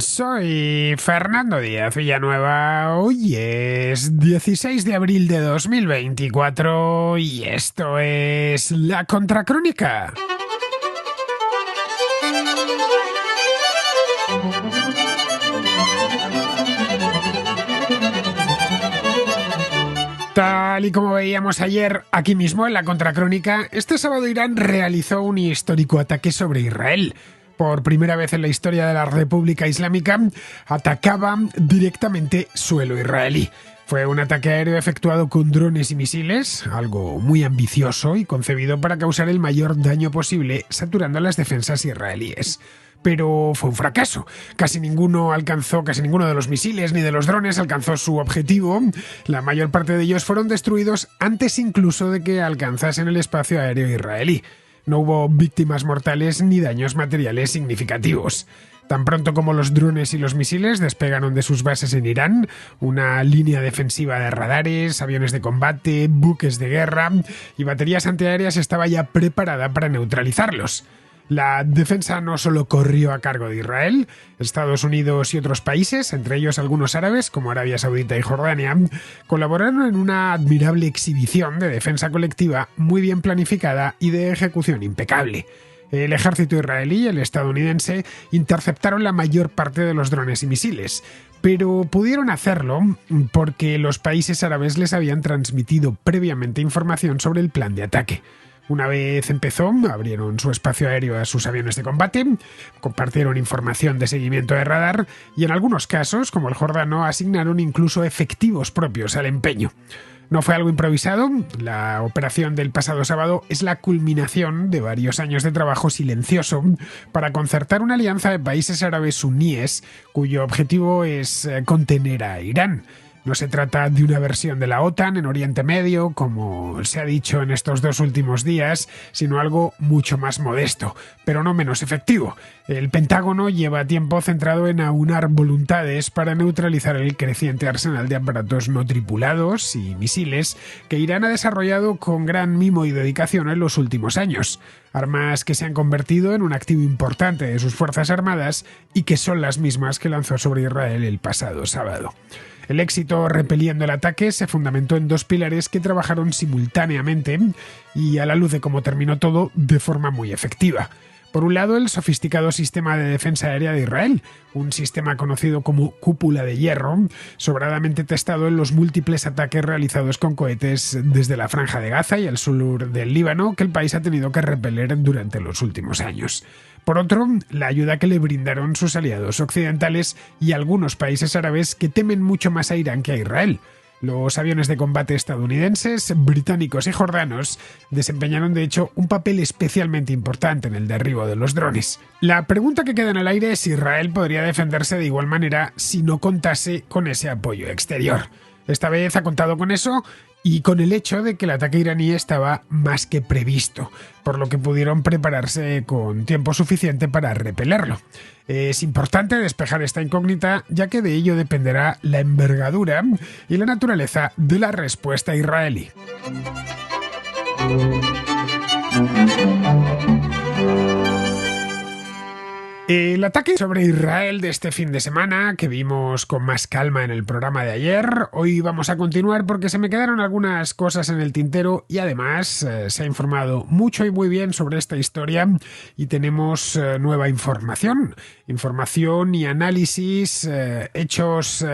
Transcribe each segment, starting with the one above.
Soy Fernando Díaz Villanueva. Hoy es 16 de abril de 2024 y esto es La Contracrónica. Tal y como veíamos ayer aquí mismo en La Contracrónica, este sábado Irán realizó un histórico ataque sobre Israel. Por primera vez en la historia de la República Islámica, atacaba directamente suelo israelí. Fue un ataque aéreo efectuado con drones y misiles, algo muy ambicioso y concebido para causar el mayor daño posible, saturando las defensas israelíes. Pero fue un fracaso. Casi ninguno de los misiles ni de los drones alcanzó su objetivo. La mayor parte de ellos fueron destruidos antes incluso de que alcanzasen el espacio aéreo israelí. No hubo víctimas mortales ni daños materiales significativos. Tan pronto como los drones y los misiles despegaron de sus bases en Irán, una línea defensiva de radares, aviones de combate, buques de guerra y baterías antiaéreas estaba ya preparada para neutralizarlos. La defensa no solo corrió a cargo de Israel, Estados Unidos y otros países, entre ellos algunos árabes como Arabia Saudita y Jordania, colaboraron en una admirable exhibición de defensa colectiva muy bien planificada y de ejecución impecable. El ejército israelí y el estadounidense interceptaron la mayor parte de los drones y misiles, pero pudieron hacerlo porque los países árabes les habían transmitido previamente información sobre el plan de ataque. Una vez empezó, abrieron su espacio aéreo a sus aviones de combate, compartieron información de seguimiento de radar y en algunos casos, como el jordano, asignaron incluso efectivos propios al empeño. No fue algo improvisado, la operación del pasado sábado es la culminación de varios años de trabajo silencioso para concertar una alianza de países árabes suníes cuyo objetivo es contener a Irán. No se trata de una versión de la OTAN en Oriente Medio, como se ha dicho en estos 2 últimos días, sino algo mucho más modesto, pero no menos efectivo. El Pentágono lleva tiempo centrado en aunar voluntades para neutralizar el creciente arsenal de aparatos no tripulados y misiles que Irán ha desarrollado con gran mimo y dedicación en los últimos años. Armas que se han convertido en un activo importante de sus fuerzas armadas y que son las mismas que lanzó sobre Israel el pasado sábado. El éxito repeliendo el ataque se fundamentó en 2 pilares que trabajaron simultáneamente y, a la luz de cómo terminó todo, de forma muy efectiva. Por un lado, el sofisticado sistema de defensa aérea de Israel, un sistema conocido como cúpula de hierro, sobradamente testado en los múltiples ataques realizados con cohetes desde la Franja de Gaza y el sur del Líbano que el país ha tenido que repeler durante los últimos años. Por otro, la ayuda que le brindaron sus aliados occidentales y algunos países árabes que temen mucho más a Irán que a Israel. Los aviones de combate estadounidenses, británicos y jordanos desempeñaron de hecho un papel especialmente importante en el derribo de los drones. La pregunta que queda en el aire es si Israel podría defenderse de igual manera si no contase con ese apoyo exterior. Esta vez ha contado con eso y con el hecho de que el ataque iraní estaba más que previsto, por lo que pudieron prepararse con tiempo suficiente para repelerlo. Es importante despejar esta incógnita, ya que de ello dependerá la envergadura y la naturaleza de la respuesta israelí. El ataque sobre Israel de este fin de semana, que vimos con más calma en el programa de ayer, hoy vamos a continuar porque se me quedaron algunas cosas en el tintero y además se ha informado mucho y muy bien sobre esta historia y tenemos nueva información y análisis hechos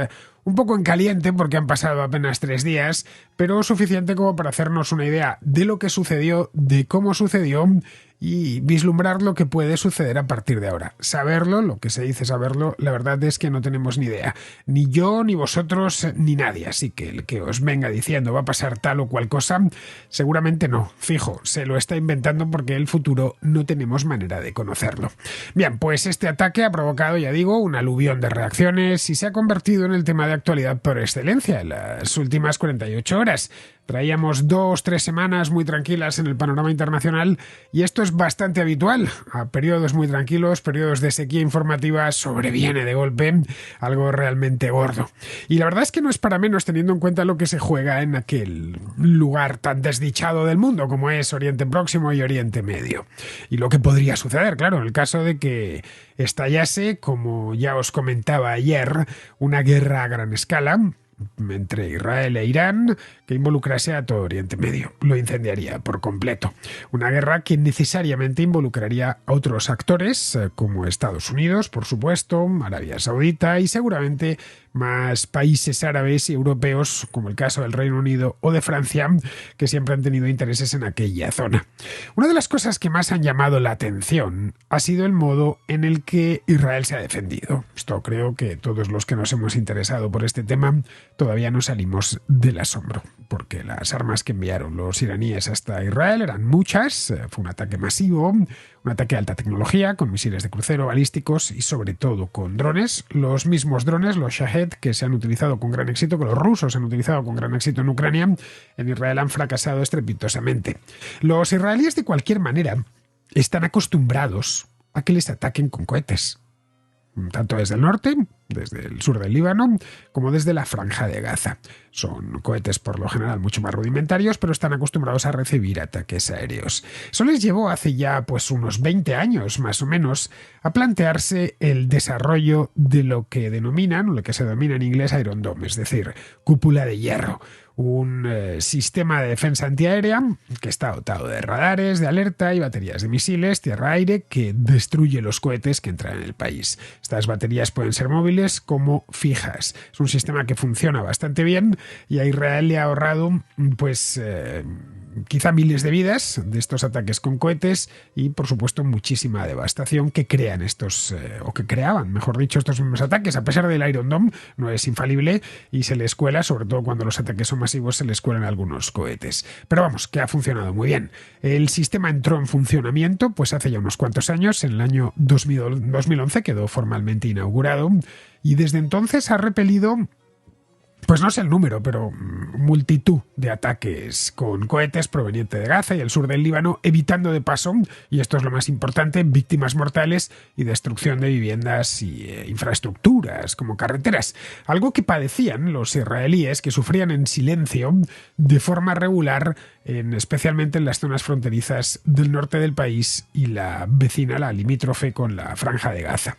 un poco en caliente porque han pasado apenas 3 días, pero suficiente como para hacernos una idea de lo que sucedió, de cómo sucedió y vislumbrar lo que puede suceder a partir de ahora. Saberlo, lo que se dice saberlo, la verdad es que no tenemos ni idea. Ni yo, ni vosotros, ni nadie. Así que el que os venga diciendo va a pasar tal o cual cosa, seguramente no. Fijo, se lo está inventando porque el futuro no tenemos manera de conocerlo. Bien, pues este ataque ha provocado, ya digo, un aluvión de reacciones y se ha convertido en el tema de actualidad por excelencia en las últimas 48 horas. Traíamos 2-3 semanas muy tranquilas en el panorama internacional y esto es bastante habitual. A periodos muy tranquilos, periodos de sequía informativa, sobreviene de golpe algo realmente gordo. Y la verdad es que no es para menos teniendo en cuenta lo que se juega en aquel lugar tan desdichado del mundo como es Oriente Próximo y Oriente Medio. Y lo que podría suceder, claro, en el caso de que estallase, como ya os comentaba ayer, una guerra a gran escala entre Israel e Irán que involucrase a todo Oriente Medio. Lo incendiaría por completo. Una guerra que necesariamente involucraría a otros actores como Estados Unidos, por supuesto, Arabia Saudita y seguramente más países árabes y europeos, como el caso del Reino Unido o de Francia, que siempre han tenido intereses en aquella zona. Una de las cosas que más han llamado la atención ha sido el modo en el que Israel se ha defendido. Esto creo que todos los que nos hemos interesado por este tema todavía no salimos del asombro, porque las armas que enviaron los iraníes hasta Israel eran muchas, fue un ataque masivo, un ataque de alta tecnología, con misiles de crucero, balísticos y sobre todo con drones, los mismos drones, los Shahed, que se han utilizado con gran éxito, que los rusos han utilizado con gran éxito en Ucrania, en Israel han fracasado estrepitosamente. Los israelíes, de cualquier manera, están acostumbrados a que les ataquen con cohetes, tanto desde el norte, desde el sur del Líbano, como desde la Franja de Gaza. Son cohetes por lo general mucho más rudimentarios, pero están acostumbrados a recibir ataques aéreos. Eso les llevó hace ya unos 20 años más o menos a plantearse el desarrollo de lo que denominan, lo que se denomina en inglés Iron Dome, es decir, cúpula de hierro. Un sistema de defensa antiaérea que está dotado de radares, de alerta y baterías de misiles tierra-aire que destruye los cohetes que entran en el país. Estas baterías pueden ser móviles como fijas. Es un sistema que funciona bastante bien y a Israel le ha ahorrado quizá miles de vidas de estos ataques con cohetes y, por supuesto, muchísima devastación que crean o que creaban, mejor dicho, estos mismos ataques. A pesar del Iron Dome, no es infalible y se les cuela, sobre todo cuando los ataques son masivos, se les cuelan algunos cohetes. Pero vamos, que ha funcionado muy bien. El sistema entró en funcionamiento hace ya unos cuantos años, en el año 2011 quedó formalmente inaugurado y desde entonces ha repelido, no sé el número, pero multitud de ataques con cohetes provenientes de Gaza y el sur del Líbano, evitando de paso, y esto es lo más importante, víctimas mortales y destrucción de viviendas y infraestructuras como carreteras. Algo que padecían los israelíes, que sufrían en silencio de forma regular, especialmente en las zonas fronterizas del norte del país y la vecina, la limítrofe con la Franja de Gaza.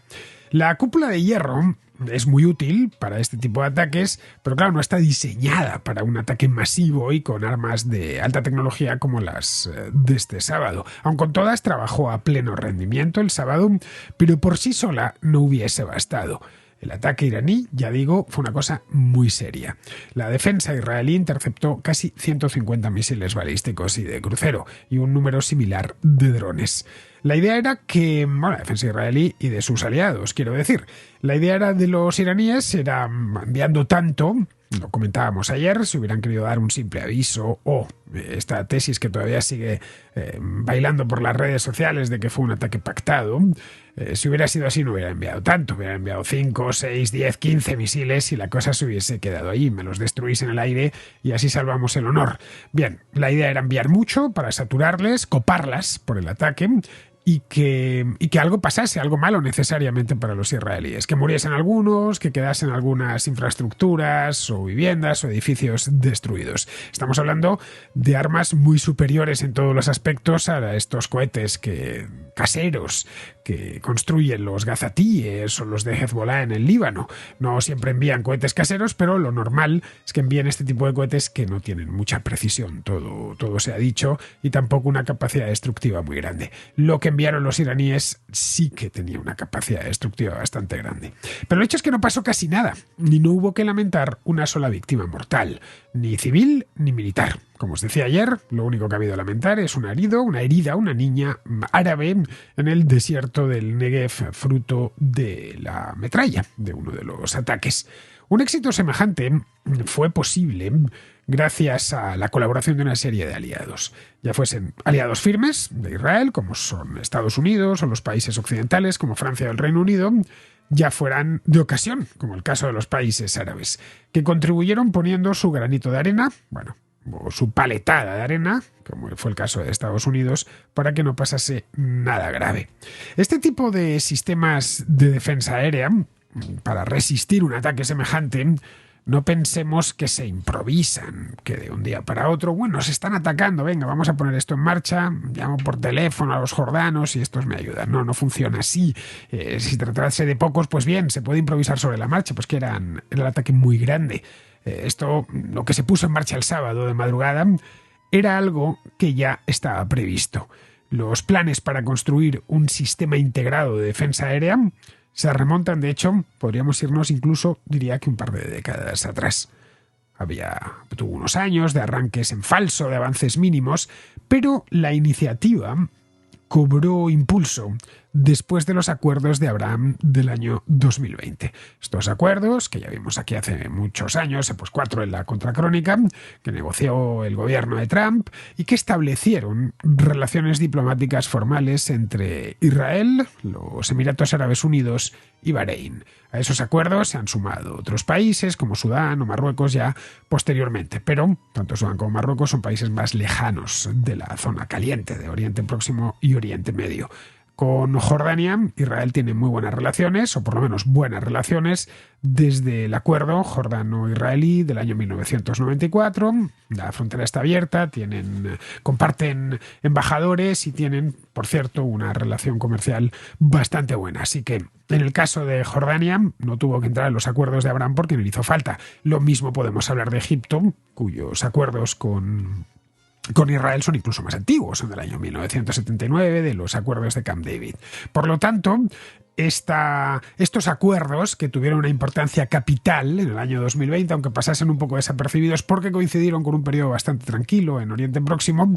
La cúpula de hierro es muy útil para este tipo de ataques, pero claro, no está diseñada para un ataque masivo y con armas de alta tecnología como las de este sábado. Aun con todas, trabajó a pleno rendimiento el sábado, pero por sí sola no hubiese bastado. El ataque iraní, ya digo, fue una cosa muy seria. La defensa israelí interceptó casi 150 misiles balísticos y de crucero y un número similar de drones. La idea era que, la defensa israelí y de sus aliados, quiero decir, la idea era de los iraníes, era enviando tanto, lo comentábamos ayer, si hubieran querido dar un simple aviso o esta tesis que todavía sigue bailando por las redes sociales de que fue un ataque pactado, si hubiera sido así no hubiera enviado tanto, hubiera enviado 5, 6, 10, 15 misiles y la cosa se hubiese quedado ahí, me los destruís en el aire y así salvamos el honor. Bien, la idea era enviar mucho para saturarles, coparlas por el ataque y que algo pasase, algo malo necesariamente para los israelíes, que muriesen algunos, que quedasen algunas infraestructuras o viviendas o edificios destruidos. Estamos hablando de armas muy superiores en todos los aspectos a estos cohetes caseros que construyen los gazatíes o los de Hezbollah en el Líbano. No siempre envían cohetes caseros, pero lo normal es que envíen este tipo de cohetes que no tienen mucha precisión, todo se ha dicho, y tampoco una capacidad destructiva muy grande. Lo que enviaron los iraníes sí que tenía una capacidad destructiva bastante grande. Pero el hecho es que no pasó casi nada, ni no hubo que lamentar una sola víctima mortal, ni civil ni militar. Como os decía ayer, lo único que ha habido a lamentar es una herida, una niña árabe en el desierto del Negev, fruto de la metralla de uno de los ataques. Un éxito semejante fue posible gracias a la colaboración de una serie de aliados, ya fuesen aliados firmes de Israel, como son Estados Unidos o los países occidentales, como Francia o el Reino Unido, ya fueran de ocasión, como el caso de los países árabes, que contribuyeron poniendo su granito de arena, o su paletada de arena, como fue el caso de Estados Unidos, para que no pasase nada grave. Este tipo de sistemas de defensa aérea, para resistir un ataque semejante, no pensemos que se improvisan, que de un día para otro, bueno, se están atacando, venga, vamos a poner esto en marcha, llamo por teléfono a los jordanos y estos me ayudan. No, no funciona así. Si tratase de pocos, pues bien, se puede improvisar sobre la marcha, pues que era el ataque muy grande. Esto, lo que se puso en marcha el sábado de madrugada, era algo que ya estaba previsto. Los planes para construir un sistema integrado de defensa aérea se remontan, de hecho, podríamos irnos incluso, diría que un par de décadas atrás. Tuvo unos años de arranques en falso, de avances mínimos, pero la iniciativa cobró impulso después de los acuerdos de Abraham del año 2020. Estos acuerdos, que ya vimos aquí hace muchos años, pues 4 en la contracrónica, que negoció el gobierno de Trump y que establecieron relaciones diplomáticas formales entre Israel, los Emiratos Árabes Unidos y Bahrein. A esos acuerdos se han sumado otros países como Sudán o Marruecos ya posteriormente, pero tanto Sudán como Marruecos son países más lejanos de la zona caliente de Oriente Próximo y Oriente Medio. Con Jordania, Israel tiene muy buenas relaciones, o por lo menos buenas relaciones, desde el acuerdo jordano-israelí del año 1994. La frontera está abierta, comparten embajadores y tienen, por cierto, una relación comercial bastante buena. Así que en el caso de Jordania no tuvo que entrar en los acuerdos de Abraham porque no le hizo falta. Lo mismo podemos hablar de Egipto, cuyos acuerdos con Israel son incluso más antiguos, son del año 1979, de los acuerdos de Camp David. Por lo tanto, estos acuerdos, que tuvieron una importancia capital en el año 2020, aunque pasasen un poco desapercibidos porque coincidieron con un periodo bastante tranquilo en Oriente Próximo,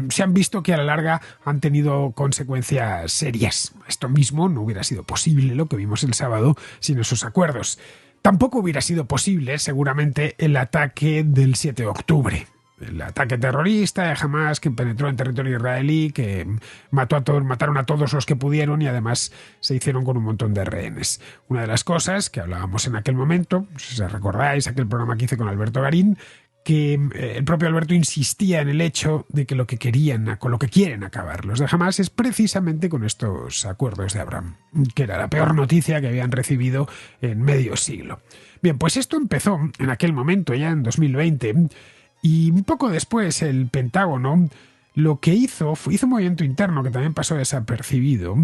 se han visto que a la larga han tenido consecuencias serias. Esto mismo no hubiera sido posible, lo que vimos el sábado, sin esos acuerdos. Tampoco hubiera sido posible, seguramente, el ataque del 7 de octubre. El ataque terrorista de Hamas, que penetró en territorio israelí, que mataron a todos los que pudieron y además se hicieron con un montón de rehenes. Una de las cosas que hablábamos en aquel momento, si os recordáis aquel programa que hice con Alberto Garín, que el propio Alberto insistía en el hecho de que con lo que quieren acabar los de Hamas es precisamente con estos acuerdos de Abraham, que era la peor noticia que habían recibido en medio siglo. Bien, pues esto empezó en aquel momento, ya en 2020, y un poco después el Pentágono lo que hizo un movimiento interno que también pasó desapercibido.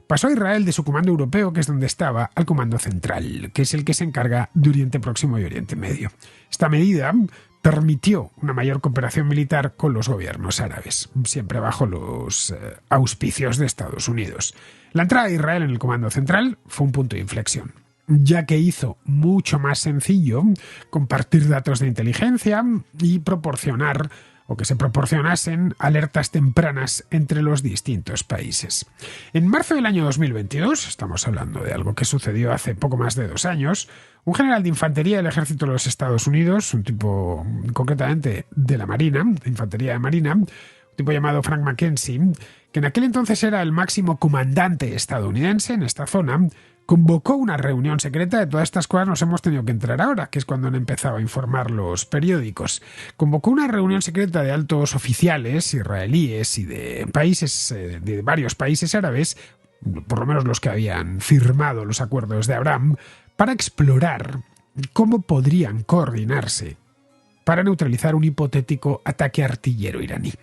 Pasó a Israel de su comando europeo, que es donde estaba, al comando central, que es el que se encarga de Oriente Próximo y Oriente Medio. Esta medida permitió una mayor cooperación militar con los gobiernos árabes, siempre bajo los auspicios de Estados Unidos. La entrada de Israel en el comando central fue un punto de inflexión, ya que hizo mucho más sencillo compartir datos de inteligencia y que se proporcionasen alertas tempranas entre los distintos países. En marzo del año 2022, estamos hablando de algo que sucedió hace poco más de 2 años, un general de infantería del ejército de los Estados Unidos, un tipo concretamente de la Marina, de infantería de Marina, un tipo llamado Frank McKenzie, que en aquel entonces era el máximo comandante estadounidense en esta zona, convocó una reunión secreta. De todas estas cosas nos hemos tenido que enterar ahora, que es cuando han empezado a informar los periódicos. Convocó una reunión secreta de altos oficiales israelíes y de varios países árabes, por lo menos los que habían firmado los acuerdos de Abraham, para explorar cómo podrían coordinarse para neutralizar un hipotético ataque artillero iraní.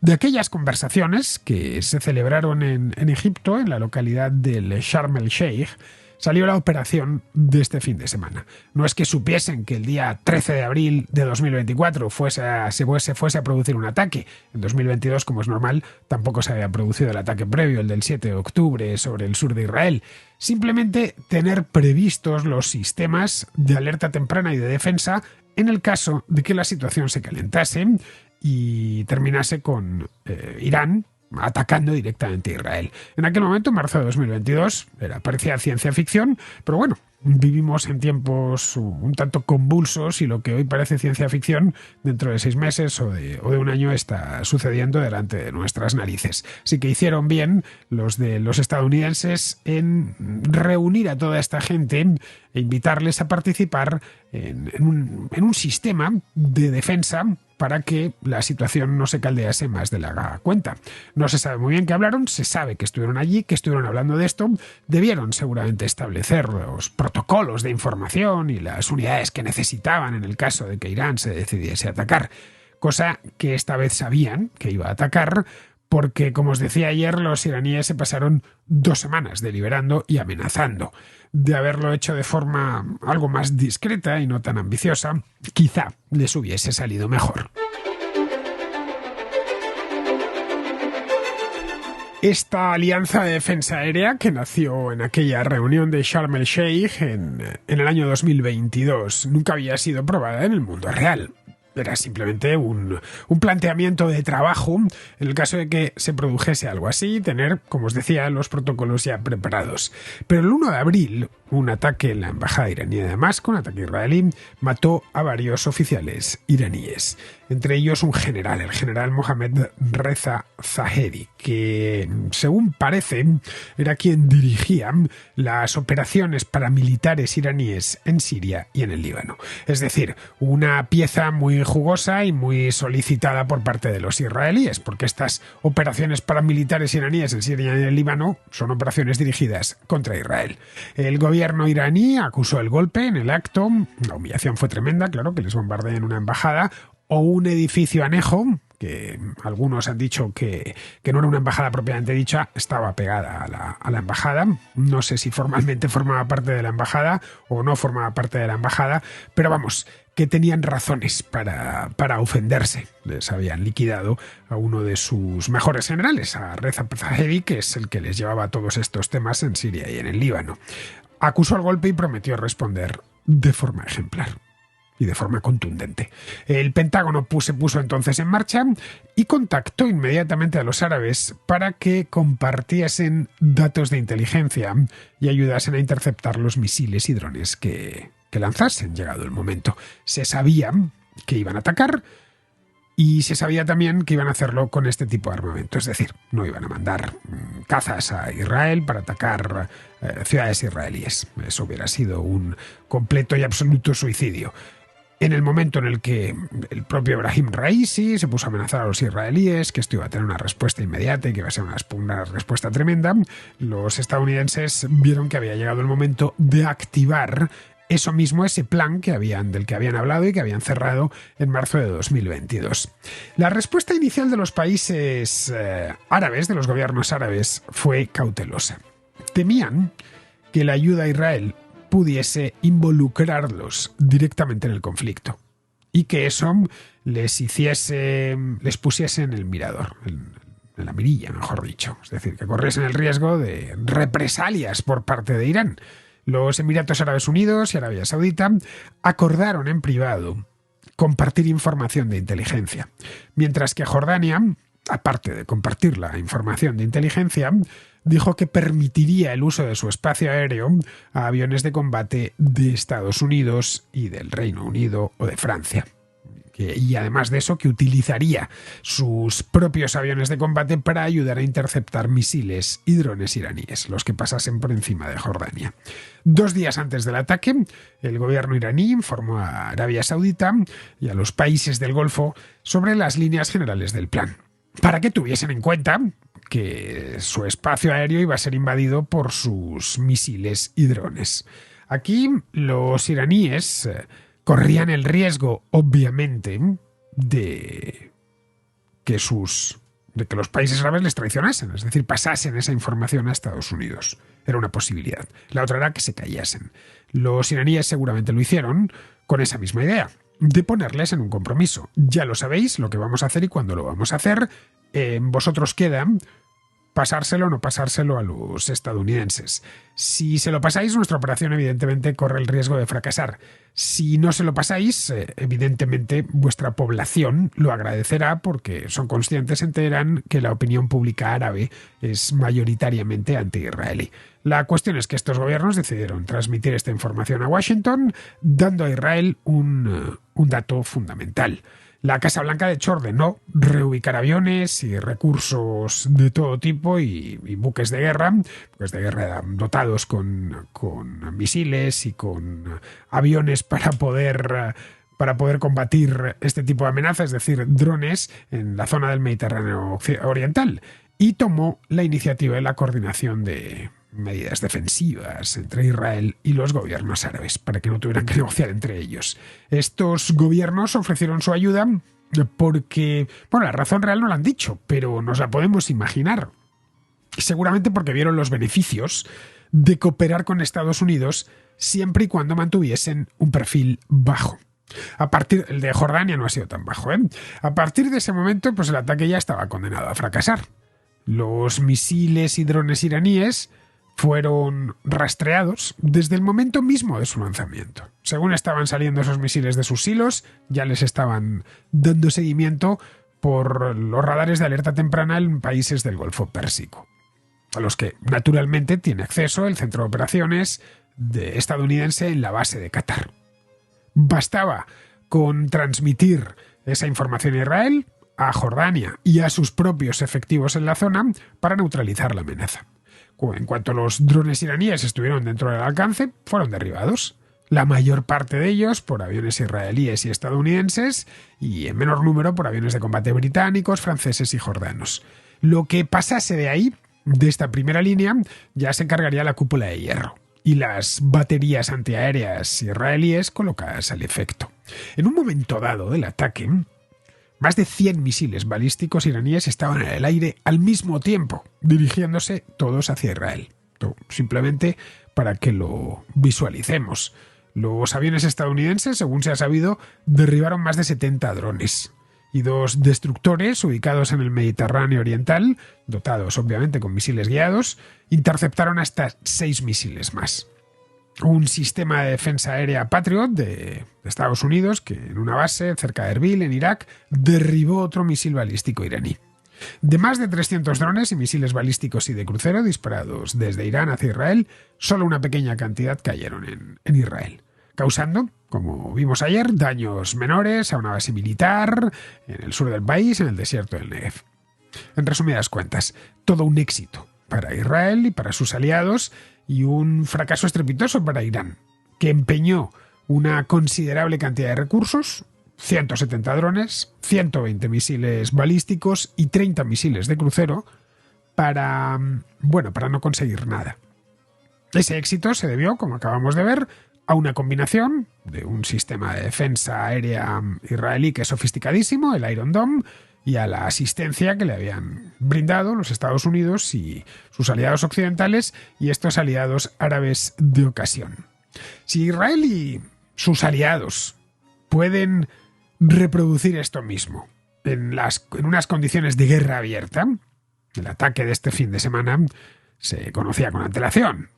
De aquellas conversaciones que se celebraron en Egipto, en la localidad del Sharm el Sheikh, salió la operación de este fin de semana. No es que supiesen que el día 13 de abril de 2024 se fuese a producir un ataque. En 2022, como es normal, tampoco se había producido el ataque previo, el del 7 de octubre, sobre el sur de Israel. Simplemente tener previstos los sistemas de alerta temprana y de defensa en el caso de que la situación se calentase y terminase con Irán atacando directamente a Israel. En aquel momento, en marzo de 2022, parecía ciencia ficción, pero bueno, vivimos en tiempos un tanto convulsos y lo que hoy parece ciencia ficción, dentro de 6 meses o de 1 año está sucediendo delante de nuestras narices. Así que hicieron bien los estadounidenses en reunir a toda esta gente e invitarles a participar en un sistema de defensa para que la situación no se caldease más de la cuenta. No se sabe muy bien qué hablaron, se sabe que estuvieron allí, que estuvieron hablando de esto, debieron seguramente establecer los protocolos de información y las unidades que necesitaban en el caso de que Irán se decidiese a atacar, cosa que esta vez sabían que iba a atacar, porque, como os decía ayer, los iraníes se pasaron 2 semanas deliberando y amenazando. De haberlo hecho de forma algo más discreta y no tan ambiciosa, quizá les hubiese salido mejor. Esta alianza de defensa aérea, que nació en aquella reunión de Sharm el Sheikh en el año 2022, nunca había sido probada en el mundo real. Era simplemente un planteamiento de trabajo en el caso de que se produjese algo así, tener, como os decía, los protocolos ya preparados. Pero el 1 de abril, un ataque en la embajada iraní de Damasco, un ataque israelí, mató a varios oficiales iraníes. Entre ellos un general, el general Mohammad Reza Zahedi, que, según parece, era quien dirigía las operaciones paramilitares iraníes en Siria y en el Líbano. Es decir, una pieza muy jugosa y muy solicitada por parte de los israelíes, porque estas operaciones paramilitares iraníes en Siria y en el Líbano son operaciones dirigidas contra Israel. El gobierno iraní acusó el golpe en el acto. La humillación fue tremenda, claro, que les bombardeen una embajada o un edificio anejo, que algunos han dicho que no era una embajada propiamente dicha, estaba pegada a la embajada. No sé si formalmente formaba parte de la embajada o no formaba parte de la embajada, pero vamos, que tenían razones para ofenderse. Les habían liquidado a uno de sus mejores generales, a Reza Zahedi, que es el que les llevaba todos estos temas en Siria y en el Líbano. Acusó el golpe y prometió responder de forma ejemplar y de forma contundente. El Pentágono se puso entonces en marcha y contactó inmediatamente a los árabes para que compartiesen datos de inteligencia y ayudasen a interceptar los misiles y drones que lanzasen, llegado el momento. Se sabía que iban a atacar y se sabía también que iban a hacerlo con este tipo de armamento. Es decir, no iban a mandar cazas a Israel para atacar ciudades israelíes. Eso hubiera sido un completo y absoluto suicidio. En el momento en el que el propio Ebrahim Raisi se puso a amenazar a los israelíes, que esto iba a tener una respuesta inmediata y que iba a ser una respuesta tremenda, los estadounidenses vieron que había llegado el momento de activar eso mismo, ese plan del que habían hablado y que habían cerrado en marzo de 2022. La respuesta inicial de los países árabes, de los gobiernos árabes, fue cautelosa. Temían que la ayuda a Israel pudiese involucrarlos directamente en el conflicto y que eso les pusiese en el mirador, en la mirilla, mejor dicho. Es decir, que corriesen el riesgo de represalias por parte de Irán. Los Emiratos Árabes Unidos y Arabia Saudita acordaron en privado compartir información de inteligencia, mientras que Jordania, aparte de compartir la información de inteligencia, dijo que permitiría el uso de su espacio aéreo a aviones de combate de Estados Unidos y del Reino Unido o de Francia. Y además de eso, que utilizaría sus propios aviones de combate para ayudar a interceptar misiles y drones iraníes, los que pasasen por encima de Jordania. 2 días antes del ataque, el gobierno iraní informó a Arabia Saudita y a los países del Golfo sobre las líneas generales del plan, para que tuviesen en cuenta que su espacio aéreo iba a ser invadido por sus misiles y drones. Aquí los iraníes corrían el riesgo, obviamente, de que los países árabes les traicionasen, es decir, pasasen esa información a Estados Unidos. Era una posibilidad. La otra era que se callasen. Los iraníes seguramente lo hicieron con esa misma idea, de ponerles en un compromiso. Ya lo sabéis lo que vamos a hacer y cuándo lo vamos a hacer. Vosotros queda pasárselo o no pasárselo a los estadounidenses. Si se lo pasáis, nuestra operación evidentemente corre el riesgo de fracasar. Si no se lo pasáis, evidentemente vuestra población lo agradecerá porque son conscientes en Teherán que la opinión pública árabe es mayoritariamente anti-israelí. La cuestión es que estos gobiernos decidieron transmitir esta información a Washington, dando a Israel un dato fundamental. La Casa Blanca, de hecho, ordenó reubicar aviones y recursos de todo tipo y buques de guerra dotados con misiles y con aviones para poder para poder combatir este tipo de amenazas, es decir, drones en la zona del Mediterráneo Oriental, y tomó la iniciativa de la coordinación de medidas defensivas entre Israel y los gobiernos árabes, para que no tuvieran que negociar entre ellos. Estos gobiernos ofrecieron su ayuda porque, bueno, la razón real no la han dicho, pero nos la podemos imaginar. Seguramente porque vieron los beneficios de cooperar con Estados Unidos siempre y cuando mantuviesen un perfil bajo. El de Jordania no ha sido tan bajo, ¿eh? A partir de ese momento, pues el ataque ya estaba condenado a fracasar. Los misiles y drones iraníes fueron rastreados desde el momento mismo de su lanzamiento. Según estaban saliendo esos misiles de sus silos, ya les estaban dando seguimiento por los radares de alerta temprana en países del Golfo Pérsico, a los que naturalmente tiene acceso el centro de operaciones estadounidense en la base de Qatar. Bastaba con transmitir esa información a Israel, a Jordania y a sus propios efectivos en la zona para neutralizar la amenaza. En cuanto los drones iraníes estuvieron dentro del alcance, fueron derribados. La mayor parte de ellos por aviones israelíes y estadounidenses y en menor número por aviones de combate británicos, franceses y jordanos. Lo que pasase de ahí, de esta primera línea, ya se encargaría la cúpula de hierro y las baterías antiaéreas israelíes colocadas al efecto. En un momento dado del ataque, más de 100 misiles balísticos iraníes estaban en el aire al mismo tiempo, dirigiéndose todos hacia Israel. Simplemente para que lo visualicemos. Los aviones estadounidenses, según se ha sabido, derribaron más de 70 drones y 2 destructores ubicados en el Mediterráneo Oriental, dotados obviamente con misiles guiados, interceptaron hasta 6 misiles más. Un sistema de defensa aérea Patriot de Estados Unidos, que en una base cerca de Erbil, en Irak, derribó otro misil balístico iraní. De más de 300 drones y misiles balísticos y de crucero disparados desde Irán hacia Israel, solo una pequeña cantidad cayeron en Israel, causando, como vimos ayer, daños menores a una base militar en el sur del país, en el desierto del Negev. En resumidas cuentas, todo un éxito para Israel y para sus aliados y un fracaso estrepitoso para Irán, que empeñó una considerable cantidad de recursos, 170 drones, 120 misiles balísticos y 30 misiles de crucero para no conseguir nada. Ese éxito se debió, como acabamos de ver, a una combinación de un sistema de defensa aérea israelí que es sofisticadísimo, el Iron Dome, y a la asistencia que le habían brindado los Estados Unidos y sus aliados occidentales y estos aliados árabes de ocasión. Si Israel y sus aliados pueden reproducir esto mismo en unas condiciones de guerra abierta, el ataque de este fin de semana se conocía con antelación.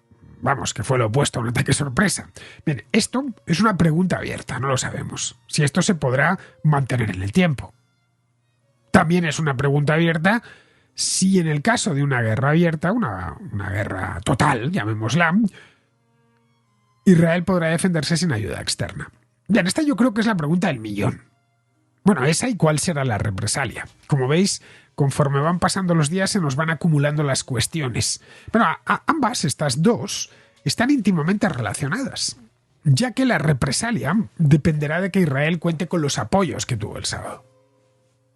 Vamos, que fue lo opuesto a un ataque sorpresa. Bien, esto es una pregunta abierta, no lo sabemos. Si esto se podrá mantener en el tiempo. También es una pregunta abierta si en el caso de una guerra abierta, una guerra total, llamémosla, Israel podrá defenderse sin ayuda externa. Bien, esta yo creo que es la pregunta del millón. Bueno, esa y cuál será la represalia. Como veis, conforme van pasando los días se nos van acumulando las cuestiones. Pero ambas, estas dos, están íntimamente relacionadas, ya que la represalia dependerá de que Israel cuente con los apoyos que tuvo el sábado.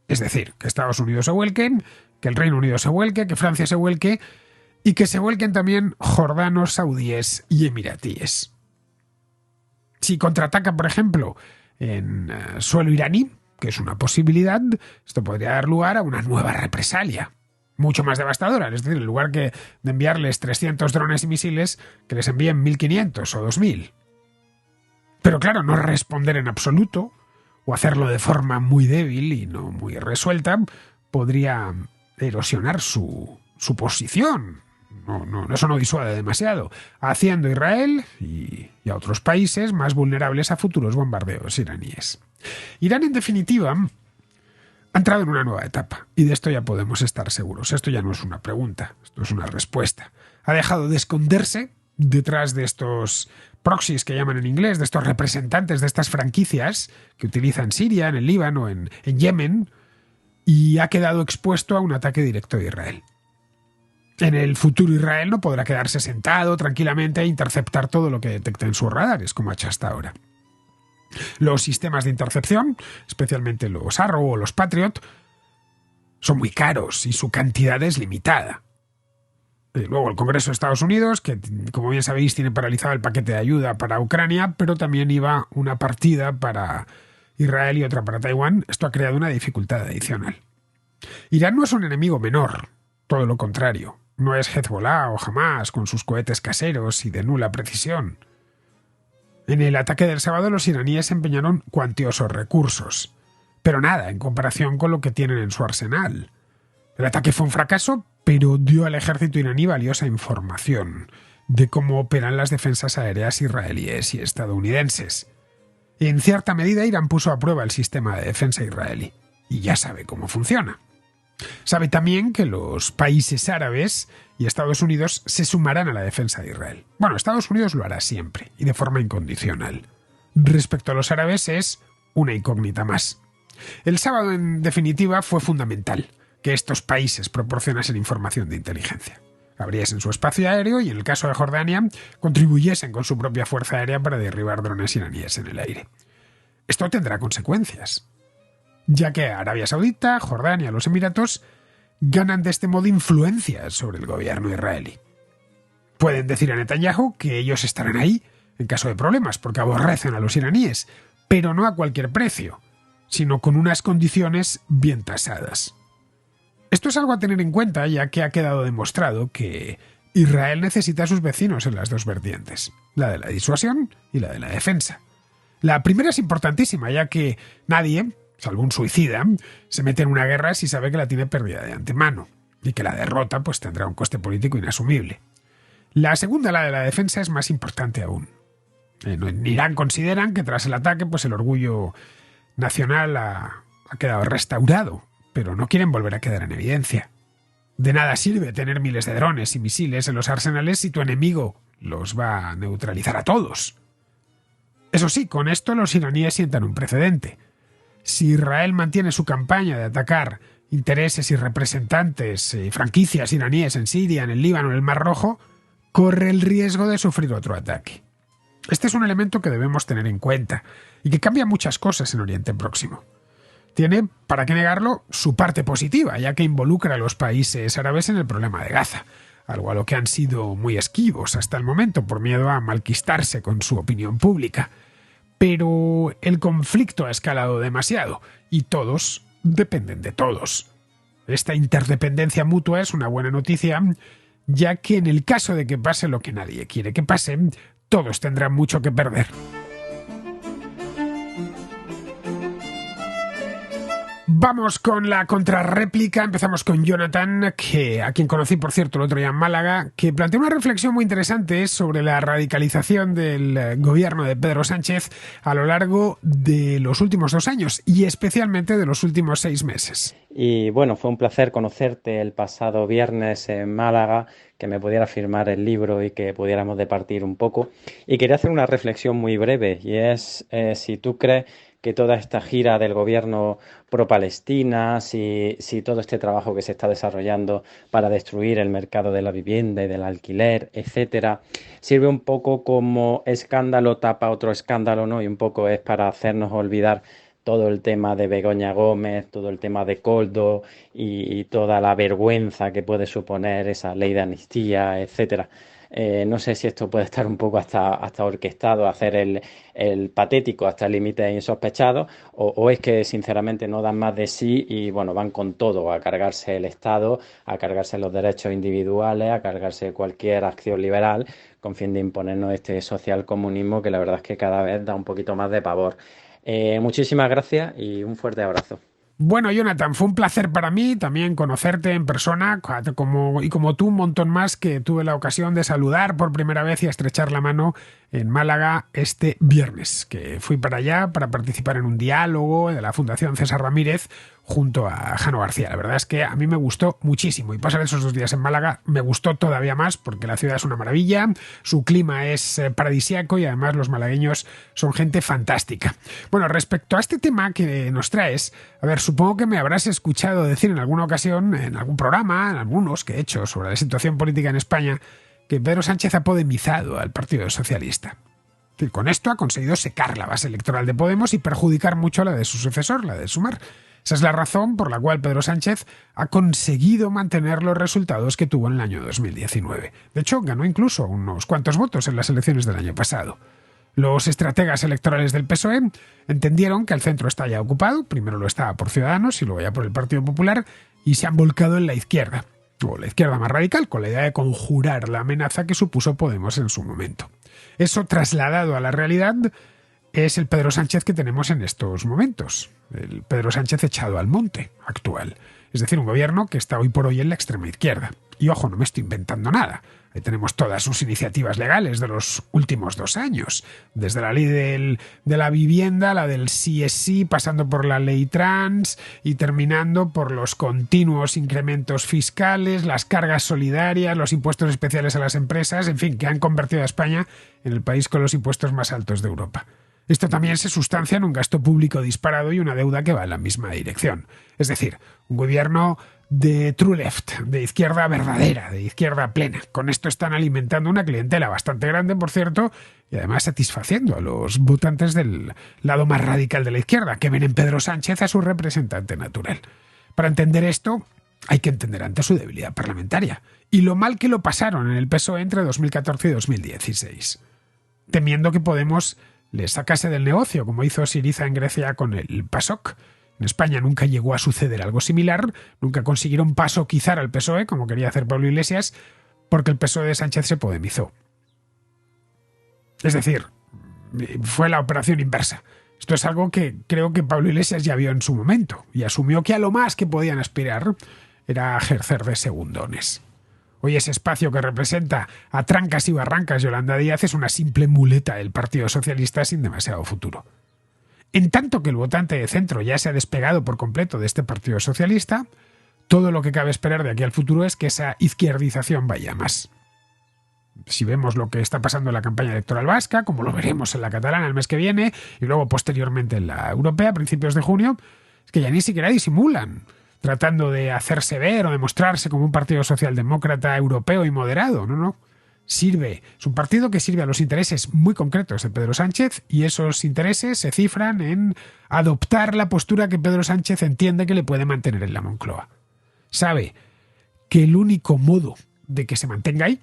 Es decir, que Estados Unidos se vuelquen, que el Reino Unido se vuelque, que Francia se vuelque y que se vuelquen también jordanos, saudíes y emiratíes. Si contraataca, por ejemplo, en suelo iraní, que es una posibilidad, esto podría dar lugar a una nueva represalia, mucho más devastadora. Es decir, en lugar de enviarles 300 drones y misiles, que les envíen 1.500 o 2.000. Pero claro, no responder en absoluto, o hacerlo de forma muy débil y no muy resuelta, podría erosionar su posición. Eso no disuade demasiado, haciendo a Israel y a otros países más vulnerables a futuros bombardeos iraníes. Irán, en definitiva, ha entrado en una nueva etapa, y de esto ya podemos estar seguros. Esto ya no es una pregunta, esto es una respuesta. Ha dejado de esconderse detrás de estos proxies que llaman en inglés, de estos representantes de estas franquicias que utilizan Siria, en el Líbano, en Yemen, y ha quedado expuesto a un ataque directo de Israel. En el futuro Israel no podrá quedarse sentado tranquilamente e interceptar todo lo que detecte en sus radares, como ha hecho hasta ahora. Los sistemas de intercepción, especialmente los Arrow o los Patriot, son muy caros y su cantidad es limitada. Luego el Congreso de Estados Unidos, que como bien sabéis tiene paralizado el paquete de ayuda para Ucrania, pero también iba una partida para Israel y otra para Taiwán. Esto ha creado una dificultad adicional. Irán no es un enemigo menor, todo lo contrario. No es Hezbollah o Hamas con sus cohetes caseros y de nula precisión. En el ataque del sábado los iraníes empeñaron cuantiosos recursos, pero nada en comparación con lo que tienen en su arsenal. El ataque fue un fracaso, pero dio al ejército iraní valiosa información de cómo operan las defensas aéreas israelíes y estadounidenses. En cierta medida, Irán puso a prueba el sistema de defensa israelí, y ya sabe cómo funciona. Sabe también que los países árabes y Estados Unidos se sumarán a la defensa de Israel. Bueno, Estados Unidos lo hará siempre, y de forma incondicional. Respecto a los árabes es una incógnita más. El sábado, en definitiva, fue fundamental que estos países proporcionasen información de inteligencia, abriesen su espacio aéreo y, en el caso de Jordania, contribuyesen con su propia fuerza aérea para derribar drones iraníes en el aire. Esto tendrá consecuencias, ya que Arabia Saudita, Jordania, los Emiratos ganan de este modo influencia sobre el gobierno israelí. Pueden decir a Netanyahu que ellos estarán ahí en caso de problemas, porque aborrecen a los iraníes, pero no a cualquier precio, sino con unas condiciones bien tasadas. Esto es algo a tener en cuenta, ya que ha quedado demostrado que Israel necesita a sus vecinos en las dos vertientes, la de la disuasión y la de la defensa. La primera es importantísima, ya que nadie, salvo un suicida, se mete en una guerra si sabe que la tiene perdida de antemano, y que la derrota pues tendrá un coste político inasumible. La segunda, la de la defensa, es más importante aún. En Irán consideran que tras el ataque pues el orgullo nacional ha quedado restaurado, pero no quieren volver a quedar en evidencia. De nada sirve tener miles de drones y misiles en los arsenales si tu enemigo los va a neutralizar a todos. Eso sí, con esto los iraníes sientan un precedente. Si Israel mantiene su campaña de atacar intereses y representantes y franquicias iraníes en Siria, en el Líbano, en el Mar Rojo, corre el riesgo de sufrir otro ataque. Este es un elemento que debemos tener en cuenta y que cambia muchas cosas en Oriente Próximo. Tiene, para qué negarlo, su parte positiva, ya que involucra a los países árabes en el problema de Gaza, algo a lo que han sido muy esquivos hasta el momento por miedo a malquistarse con su opinión pública. Pero el conflicto ha escalado demasiado y todos dependen de todos. Esta interdependencia mutua es una buena noticia, ya que en el caso de que pase lo que nadie quiere que pase, todos tendrán mucho que perder. Vamos con la contrarréplica. Empezamos con Jonathan, a quien conocí, por cierto, el otro día en Málaga, que planteó una reflexión muy interesante sobre la radicalización del gobierno de Pedro Sánchez a lo largo de los últimos 2 años y especialmente de los últimos 6 meses. Y bueno, fue un placer conocerte el pasado viernes en Málaga, que me pudiera firmar el libro y que pudiéramos departir un poco. Y quería hacer una reflexión muy breve, y es si tú crees que toda esta gira del gobierno pro-Palestina, si todo este trabajo que se está desarrollando para destruir el mercado de la vivienda y del alquiler, etcétera, sirve un poco como escándalo tapa otro escándalo, ¿no? Y un poco es para hacernos olvidar todo el tema de Begoña Gómez, todo el tema de Koldo y toda la vergüenza que puede suponer esa ley de amnistía, etcétera. No sé si esto puede estar un poco hasta orquestado, hacer el patético hasta el límite insospechado, o es que sinceramente no dan más de sí y bueno, van con todo, a cargarse el Estado, a cargarse los derechos individuales, a cargarse cualquier acción liberal, con fin de imponernos este socialcomunismo que la verdad es que cada vez da un poquito más de pavor. Muchísimas gracias y un fuerte abrazo. Bueno, Jonathan, fue un placer para mí también conocerte en persona, como tú, un montón más que tuve la ocasión de saludar por primera vez y a estrechar la mano en Málaga este viernes, que fui para allá para participar en un diálogo de la Fundación César Ramírez junto a Jano García. La verdad es que a mí me gustó muchísimo y pasar esos 2 días en Málaga me gustó todavía más porque la ciudad es una maravilla, su clima es paradisíaco y además los malagueños son gente fantástica. Bueno, respecto a este tema que nos traes, a ver, supongo que me habrás escuchado decir en alguna ocasión, en algún programa, en algunos que he hecho sobre la situación política en España, que Pedro Sánchez ha podemizado al Partido Socialista. Es decir, con esto ha conseguido secar la base electoral de Podemos y perjudicar mucho a la de su sucesor, la de Sumar. Esa es la razón por la cual Pedro Sánchez ha conseguido mantener los resultados que tuvo en el año 2019. De hecho, ganó incluso unos cuantos votos en las elecciones del año pasado. Los estrategas electorales del PSOE entendieron que el centro está ya ocupado, primero lo estaba por Ciudadanos y luego ya por el Partido Popular, y se han volcado en la izquierda, o la izquierda más radical, con la idea de conjurar la amenaza que supuso Podemos en su momento. Eso, trasladado a la realidad, es el Pedro Sánchez que tenemos en estos momentos. El Pedro Sánchez echado al monte actual. Es decir, un gobierno que está hoy por hoy en la extrema izquierda. Y ojo, no me estoy inventando nada. Ahí tenemos todas sus iniciativas legales de los últimos 2 años. Desde la ley de la vivienda, la del sí es sí, pasando por la ley trans y terminando por los continuos incrementos fiscales, las cargas solidarias, los impuestos especiales a las empresas, en fin, que han convertido a España en el país con los impuestos más altos de Europa. Esto también se sustancia en un gasto público disparado y una deuda que va en la misma dirección. Es decir, un gobierno de true left, de izquierda verdadera, de izquierda plena. Con esto están alimentando una clientela bastante grande, por cierto, y además satisfaciendo a los votantes del lado más radical de la izquierda, que ven en Pedro Sánchez a su representante natural. Para entender esto, hay que entender antes su debilidad parlamentaria y lo mal que lo pasaron en el PSOE entre 2014 y 2016, temiendo que Podemos le sacase del negocio, como hizo Syriza en Grecia con el PASOK. En España nunca llegó a suceder algo similar, nunca consiguieron pasoquizar al PSOE, como quería hacer Pablo Iglesias, porque el PSOE de Sánchez se podemizó. Es decir, fue la operación inversa. Esto es algo que creo que Pablo Iglesias ya vio en su momento y asumió que a lo más que podían aspirar era ejercer de segundones. Hoy ese espacio que representa a trancas y barrancas Yolanda Díaz es una simple muleta del Partido Socialista sin demasiado futuro. En tanto que el votante de centro ya se ha despegado por completo de este Partido Socialista, todo lo que cabe esperar de aquí al futuro es que esa izquierdización vaya más. Si vemos lo que está pasando en la campaña electoral vasca, como lo veremos en la catalana el mes que viene y luego posteriormente en la europea a principios de junio, es que ya ni siquiera disimulan, tratando de hacerse ver o de mostrarse como un partido socialdemócrata europeo y moderado. No. Es un partido que sirve a los intereses muy concretos de Pedro Sánchez y esos intereses se cifran en adoptar la postura que Pedro Sánchez entiende que le puede mantener en la Moncloa. Sabe que el único modo de que se mantenga ahí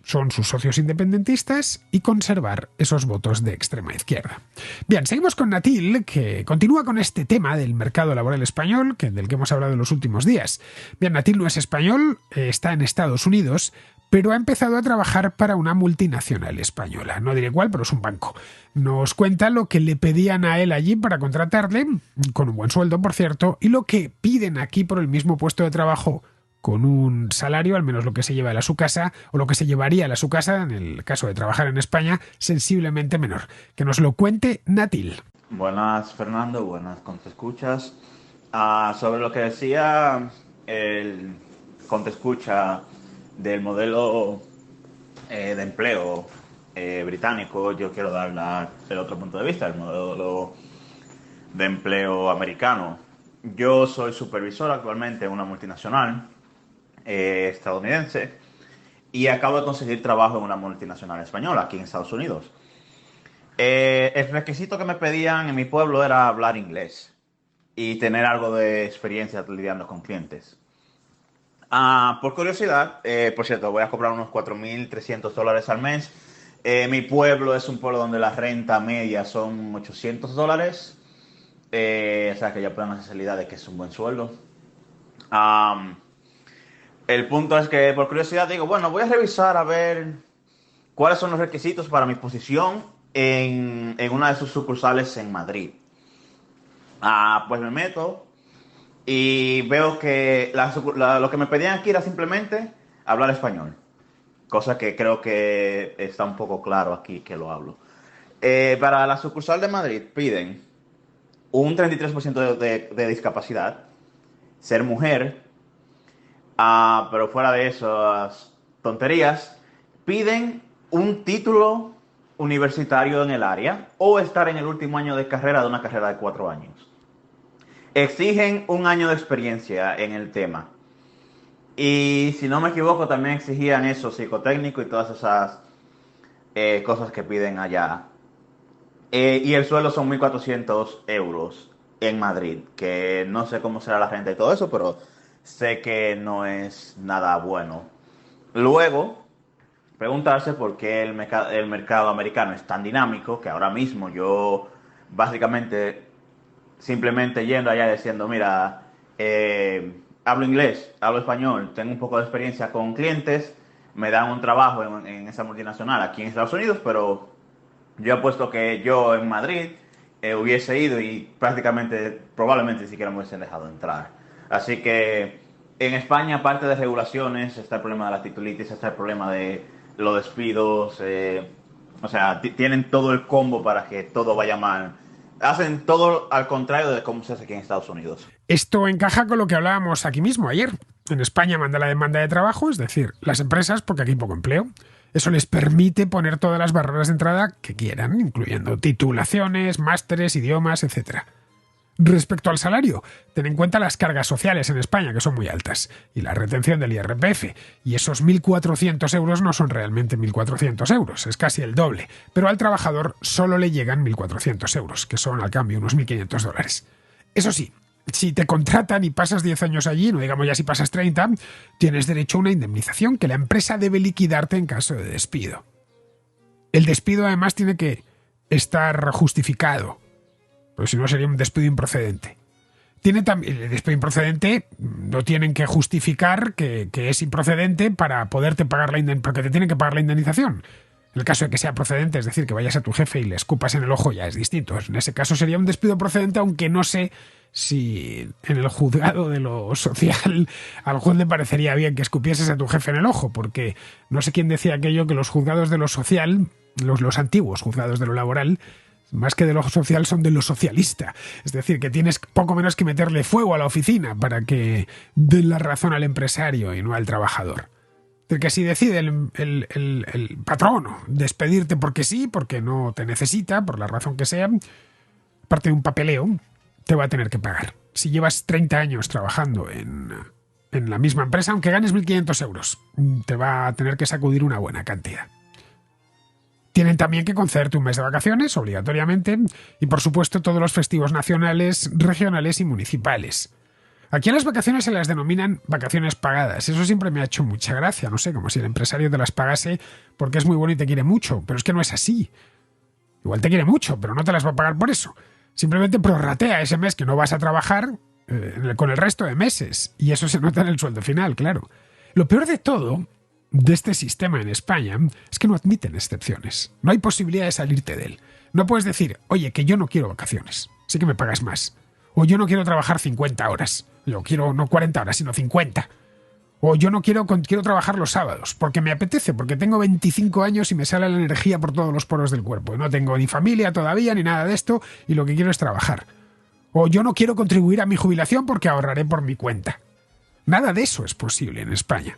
son sus socios independentistas y conservar esos votos de extrema izquierda. Bien, seguimos con Natil, que continúa con este tema del mercado laboral español, del que hemos hablado en los últimos días. Bien, Natil no es español, está en Estados Unidos, pero ha empezado a trabajar para una multinacional española. No diré cuál, pero es un banco. Nos cuenta lo que le pedían a él allí para contratarle, con un buen sueldo, por cierto, y lo que piden aquí por el mismo puesto de trabajo, con un salario, al menos lo que se lleva él a su casa, o lo que se llevaría él a su casa, en el caso de trabajar en España, sensiblemente menor. Que nos lo cuente Natil. Buenas, Fernando, buenas Contescuchas. Sobre lo que decía el Contescucha del modelo de empleo británico, yo quiero dar el otro punto de vista, el modelo de empleo americano. Yo soy supervisor actualmente en una multinacional estadounidense y acabo de conseguir trabajo en una multinacional española aquí en Estados Unidos. El requisito que me pedían en mi pueblo era hablar inglés y tener algo de experiencia lidiando con clientes. Por curiosidad, por cierto, voy a cobrar unos $4,300 al mes. Mi pueblo es un pueblo donde la renta media son $800. O sea que ya pueden hacer la idea de que es un buen sueldo. El punto es que por curiosidad digo, bueno, voy a revisar a ver cuáles son los requisitos para mi posición en una de sus sucursales en Madrid. Pues me meto y veo que lo que me pedían aquí era simplemente hablar español. Cosa que creo que está un poco claro aquí que lo hablo. Para la sucursal de Madrid piden un 33% de discapacidad, ser mujer, pero fuera de esas tonterías, piden un título universitario en el área o estar en el último año de carrera de una carrera de 4 años. Exigen 1 año de experiencia en el tema. Y si no me equivoco, también exigían eso, psicotécnico y todas esas cosas que piden allá. Y el sueldo son 1.400 euros en Madrid, que no sé cómo será la renta y todo eso, pero sé que no es nada bueno. Luego, preguntarse por qué el mercado americano es tan dinámico, que ahora mismo yo básicamente simplemente yendo allá diciendo, mira, hablo inglés, hablo español, tengo un poco de experiencia con clientes, me dan un trabajo en esa multinacional aquí en Estados Unidos, pero yo apuesto que yo en Madrid hubiese ido y prácticamente, probablemente ni siquiera me hubiesen dejado entrar. Así que en España, aparte de regulaciones, está el problema de la titulitis, está el problema de los despidos, o sea, tienen todo el combo para que todo vaya mal. Hacen todo al contrario de cómo se hace aquí en Estados Unidos. Esto encaja con lo que hablábamos aquí mismo ayer. En España manda la demanda de trabajo, es decir, las empresas, porque aquí hay poco empleo. Eso les permite poner todas las barreras de entrada que quieran, incluyendo titulaciones, másteres, idiomas, etc. Respecto al salario, ten en cuenta las cargas sociales en España, que son muy altas, y la retención del IRPF. Y esos 1.400 euros no son realmente 1.400 euros, es casi el doble. Pero al trabajador solo le llegan 1.400 euros, que son al cambio unos 1.500 dólares. Eso sí, si te contratan y pasas 10 años allí, no digamos ya si pasas 30, tienes derecho a una indemnización que la empresa debe liquidarte en caso de despido. El despido además tiene que estar justificado, porque si no sería un despido improcedente. Tiene también el despido improcedente, no tienen que justificar que es improcedente para poderte pagar porque te tienen que pagar la indemnización. En el caso de que sea procedente, es decir, que vayas a tu jefe y le escupas en el ojo, ya es distinto. En ese caso sería un despido procedente, aunque no sé si en el juzgado de lo social al juez le parecería bien que escupieses a tu jefe en el ojo, porque no sé quién decía aquello, que los juzgados de lo social, los antiguos juzgados de lo laboral, más que de lo social, son de lo socialista. Es decir, que tienes poco menos que meterle fuego a la oficina para que den la razón al empresario y no al trabajador. Es decir, que si decide el patrono despedirte porque sí, porque no te necesita, por la razón que sea, aparte de un papeleo, te va a tener que pagar. Si llevas 30 años trabajando en la misma empresa, aunque ganes 1.500 euros, te va a tener que sacudir una buena cantidad. Tienen también que concederte un mes de vacaciones, obligatoriamente, y por supuesto todos los festivos nacionales, regionales y municipales. Aquí a las vacaciones se las denominan vacaciones pagadas. Eso siempre me ha hecho mucha gracia, no sé, como si el empresario te las pagase porque es muy bueno y te quiere mucho, pero es que no es así. Igual te quiere mucho, pero no te las va a pagar por eso. Simplemente prorratea ese mes que no vas a trabajar con el resto de meses, y eso se nota en el sueldo final, claro. Lo peor de todo de este sistema en España es que no admiten excepciones. No hay posibilidad de salirte de él. No puedes decir, oye, que yo no quiero vacaciones, sí que me pagas más. O yo no quiero trabajar 50 horas. Yo quiero no 40 horas, sino 50. O yo no quiero trabajar los sábados, porque me apetece, porque tengo 25 años y me sale la energía por todos los poros del cuerpo. Y no tengo ni familia todavía, ni nada de esto, y lo que quiero es trabajar. O yo no quiero contribuir a mi jubilación porque ahorraré por mi cuenta. Nada de eso es posible en España.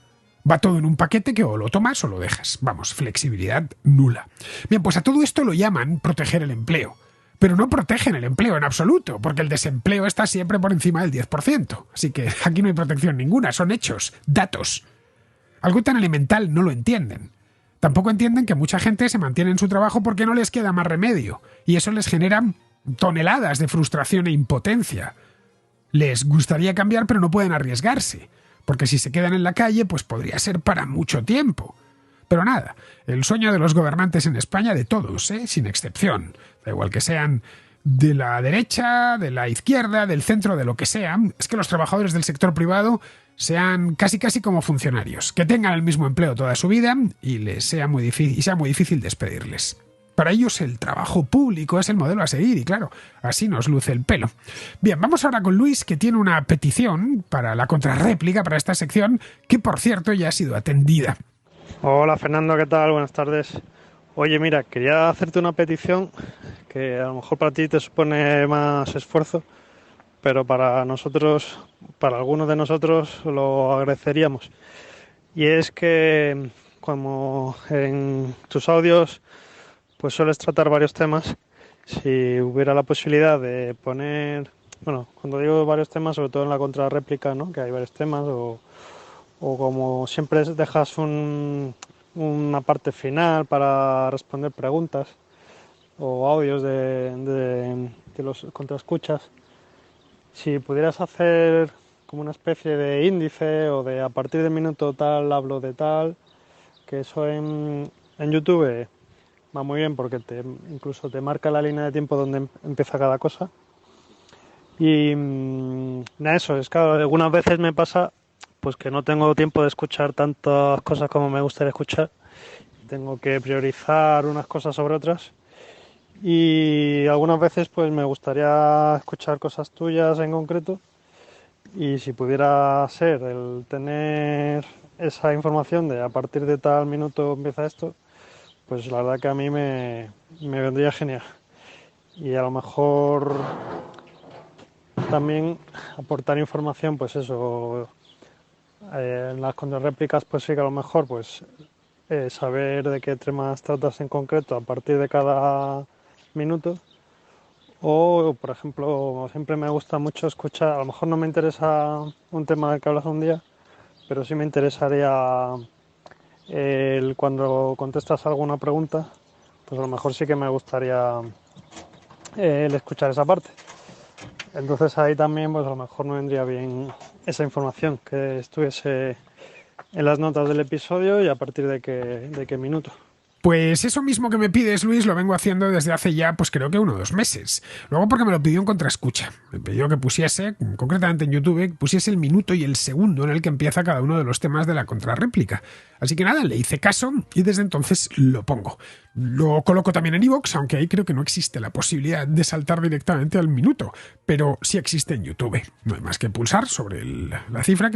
Va todo en un paquete que o lo tomas o lo dejas. Vamos, flexibilidad nula. Bien, pues a todo esto lo llaman proteger el empleo. Pero no protegen el empleo en absoluto, porque el desempleo está siempre por encima del 10%. Así que aquí no hay protección ninguna, son hechos, datos. Algo tan elemental no lo entienden. Tampoco entienden que mucha gente se mantiene en su trabajo porque no les queda más remedio, y eso les genera toneladas de frustración e impotencia. Les gustaría cambiar, pero no pueden arriesgarse, porque si se quedan en la calle, pues podría ser para mucho tiempo. Pero nada, el sueño de los gobernantes en España, de todos, sin excepción, da igual que sean de la derecha, de la izquierda, del centro, de lo que sean, es que los trabajadores del sector privado sean casi como funcionarios, que tengan el mismo empleo toda su vida y les sea muy difícil despedirles. Para ellos el trabajo público es el modelo a seguir y claro, así nos luce el pelo. Bien, vamos ahora con Luis, que tiene una petición para la contrarréplica para esta sección, que por cierto ya ha sido atendida. Hola Fernando, ¿qué tal? Buenas tardes. Oye, mira, quería hacerte una petición que a lo mejor para ti te supone más esfuerzo, pero para nosotros, para algunos de nosotros lo agradeceríamos. Y es que como en tus audios pues sueles tratar varios temas, si hubiera la posibilidad de poner, bueno, cuando digo varios temas, sobre todo en la contrarréplica, ¿no? Que hay varios temas, o como siempre dejas una parte final para responder preguntas, o audios de los contraescuchas, si pudieras hacer como una especie de índice o de a partir del minuto tal hablo de tal, que eso en YouTube va muy bien porque incluso te marca la línea de tiempo donde empieza cada cosa. Y nada, eso es claro, algunas veces me pasa pues que no tengo tiempo de escuchar tantas cosas como me gustaría escuchar. Tengo que priorizar unas cosas sobre otras. Y algunas veces pues me gustaría escuchar cosas tuyas en concreto. Y si pudiera ser el tener esa información de a partir de tal minuto empieza esto, pues la verdad que a mí me vendría genial. Y a lo mejor también aportar información, pues eso, en las contrarréplicas, pues sí que a lo mejor pues saber de qué temas tratas en concreto a partir de cada minuto. O, por ejemplo, siempre me gusta mucho escuchar, a lo mejor no me interesa un tema del que hablas un día, pero sí me interesaría cuando contestas alguna pregunta, pues a lo mejor sí que me gustaría el escuchar esa parte. Entonces ahí también pues a lo mejor me vendría bien esa información que estuviese en las notas del episodio y a partir de qué minuto. Pues eso mismo que me pides, Luis, lo vengo haciendo desde hace ya, pues creo que 1 o 2 meses. Luego porque me lo pidió en Contraescucha. Me pidió que pusiese, concretamente en YouTube, pusiese el minuto y el segundo en el que empieza cada uno de los temas de la contrarréplica. Así que nada, le hice caso y desde entonces lo pongo. Lo coloco también en iVoox, aunque ahí creo que no existe la posibilidad de saltar directamente al minuto, pero sí existe en YouTube. No hay más que pulsar sobre la cifra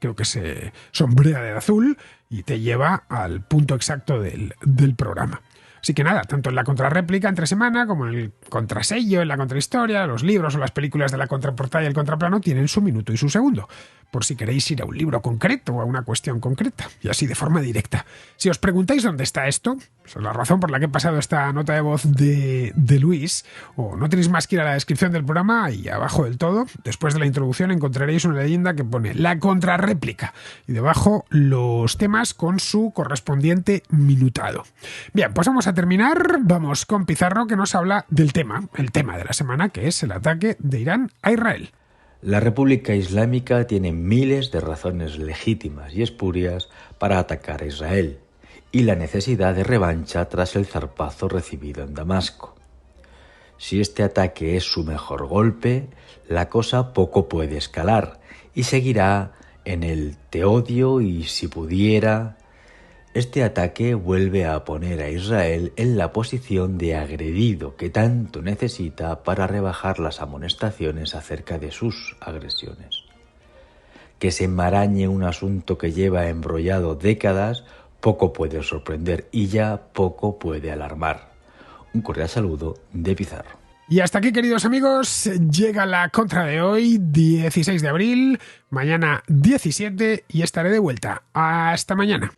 creo que se sombrea de azul y te lleva al punto exacto del programa. Así que nada, tanto en la contrarréplica entre semana como en el contrasello, en la contrahistoria, los libros o las películas de la contraportada y el contraplano tienen su minuto y su segundo, por si queréis ir a un libro concreto o a una cuestión concreta, y así de forma directa. Si os preguntáis dónde está esto, esa es la razón por la que he pasado esta nota de voz de Luis, o no tenéis más que ir a la descripción del programa y abajo del todo, después de la introducción encontraréis una leyenda que pone la contrarréplica y debajo los temas con su correspondiente minutado. Bien, pues vamos a terminar, vamos con Pizarro que nos habla del el tema de la semana, que es el ataque de Irán a Israel. La República Islámica tiene miles de razones legítimas y espurias para atacar a Israel y la necesidad de revancha tras el zarpazo recibido en Damasco. Si este ataque es su mejor golpe, la cosa poco puede escalar y seguirá en el te odio y si pudiera. Este ataque vuelve a poner a Israel en la posición de agredido que tanto necesita para rebajar las amonestaciones acerca de sus agresiones. Que se enmarañe un asunto que lleva embrollado décadas poco puede sorprender y ya poco puede alarmar. Un cordial saludo de Pizarro. Y hasta aquí, queridos amigos, llega la contra de hoy, 16 de abril, mañana 17, y estaré de vuelta. Hasta mañana.